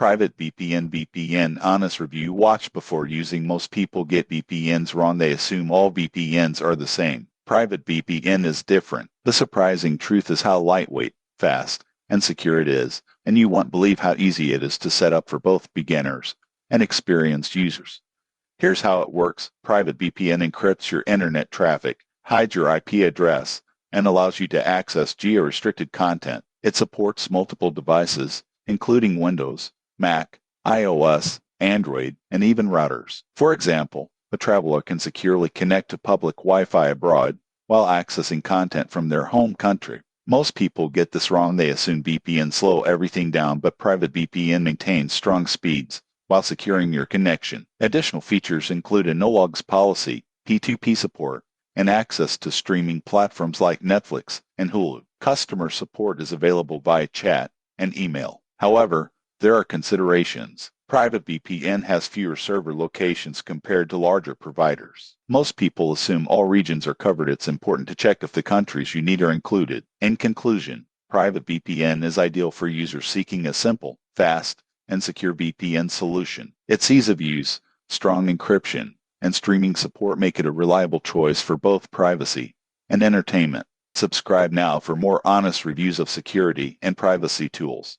Private VPN honest review. Watch before using. Most people get VPNs wrong. They assume all VPNs are the same. Private VPN is different. The surprising truth is how lightweight, fast, and secure it is, and you won't believe how easy it is to set up for both beginners and experienced users. Here's how it works. Private VPN encrypts your internet traffic, hides your IP address, and allows you to access geo-restricted content. It supports multiple devices, including Windows, Mac, iOS, Android, and even routers. For example, a traveler can securely connect to public Wi-Fi abroad while accessing content from their home country. Most people get this wrong. They assume VPN slow everything down, but private VPN maintains strong speeds while securing your connection. Additional features include a no-logs policy, P2P support, and access to streaming platforms like Netflix and Hulu. Customer support is available via chat and email. However, there are considerations. Private VPN has fewer server locations compared to larger providers. Most people assume all regions are covered. It's important to check if the countries you need are included. In conclusion, private VPN is ideal for users seeking a simple, fast, and secure VPN solution. Its ease of use, strong encryption, and streaming support make it a reliable choice for both privacy and entertainment. Subscribe now for more honest reviews of security and privacy tools.